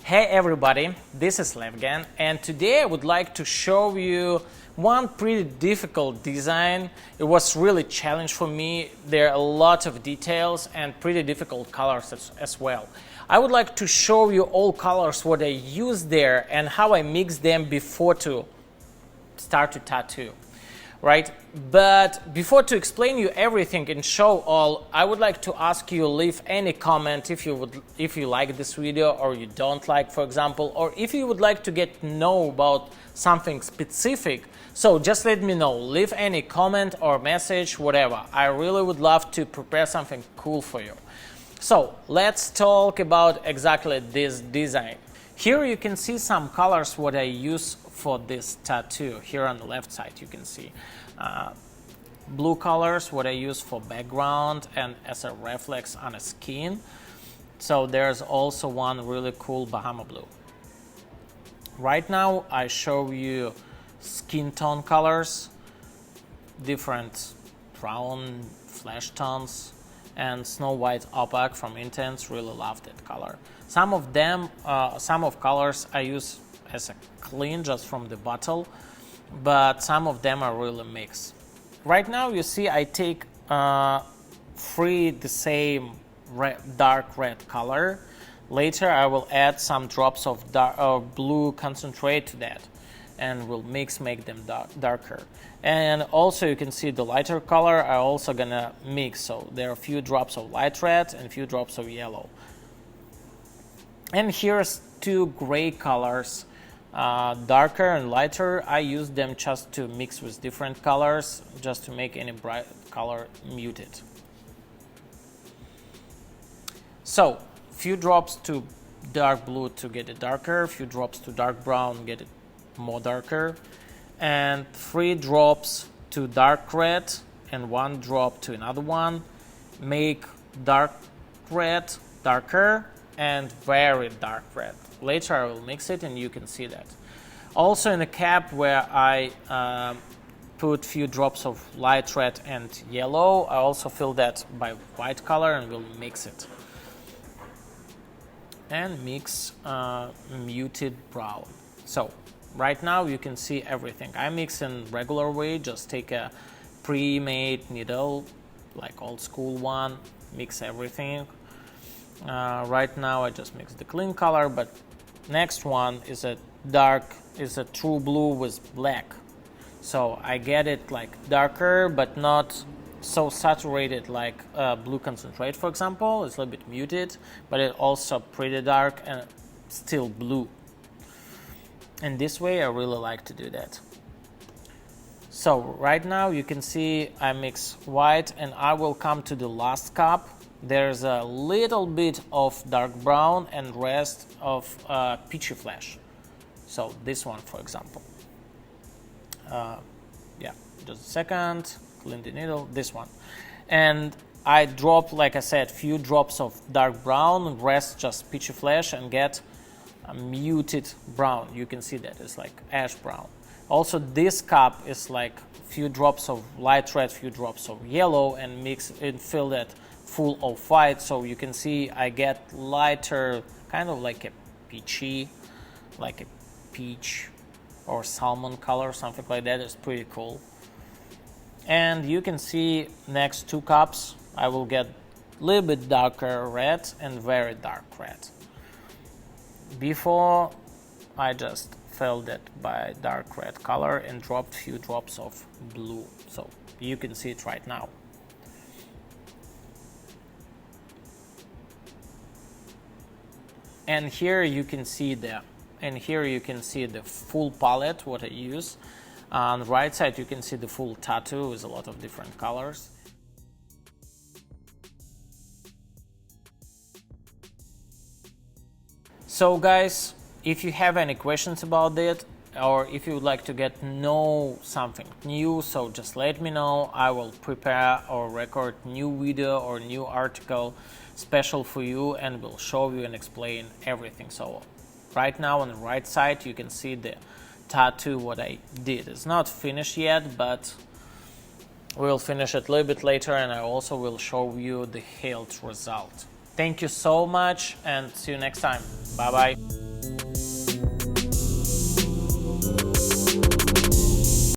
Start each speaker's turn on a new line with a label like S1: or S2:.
S1: Hey everybody, this is Levgen, and today I would like to show you one pretty difficult design. It was really challenge for me. There are a lot of details and pretty difficult colors as well. I would like to show you all colors what I use there and how I mix them before to start to tattoo. Right? But before to explain you everything and show all, I would like to ask you leave any comment if you like this video or you don't like, for example, or if you would like to get know about something specific. So just let me know, leave any comment or message, whatever. I really would love to prepare something cool for you. So let's talk about exactly this design. Here you can see some colors what I use for this tattoo. Here on the left side you can see blue colors what I use for background and as a reflex on a skin. So there's also one really cool Bahama blue. Right now I show you skin tone colors, different brown flesh tones, and Snow White Opaque from Intense. Really love that color. Some of them, some of colors I use as a clean just from the bottle, but some of them are really mixed. Right now you see I take three the same dark red color. Later I will add some drops of blue concentrate to that and will make them darker. And also you can see the lighter color I also gonna mix, so there are a few drops of light red and a few drops of yellow. And here's two gray colors, darker and lighter. I use them just to mix with different colors, just to make any bright color muted. So few drops to dark blue to get it darker, few drops to dark brown get it more darker, and 3 drops to dark red and 1 drop to another one make dark red darker and very dark red. Later I will mix it and you can see that. Also in the cap where I put few drops of light red and yellow, I also fill that by white color and will mix it. And mix muted brown. So right now you can see everything. I mix in regular way, just take a pre-made needle, like old school one, mix everything. Right now I just mix the clean color, but next one is a true blue with black. So I get it like darker, but not so saturated like blue concentrate, for example. It's a little bit muted, but it also pretty dark and still blue. And this way I really like to do that. So right now you can see I mix white and I will come to the last cup. There's a little bit of dark brown and rest of peachy flesh. So this one, for example. Yeah, just a second, clean the needle, this one. And I drop, like I said, few drops of dark brown, rest just peachy flesh and get a muted brown. You can see that it's like ash brown. Also this cup is like few drops of light red, few drops of yellow, and mix and fill that full of white. So you can see I get lighter, kind of like a peachy, like a peach or salmon color, something like that. It's pretty cool. And you can see next 2 cups I will get a little bit darker red and very dark red. Before I just filled it by dark red color and dropped few drops of blue. So you can see it right now. And here you can see the full palette what I use. On the right side you can see the full tattoo with a lot of different colors. So guys, if you have any questions about it, or if you would like to get know something new, so just let me know. I will prepare or record new video or new article special for you and will show you and explain everything. So right now on the right side you can see the tattoo what I did. It's not finished yet, but we'll finish it a little bit later, and I also will show you the healed result. Thank you so much and see you next time. Bye bye.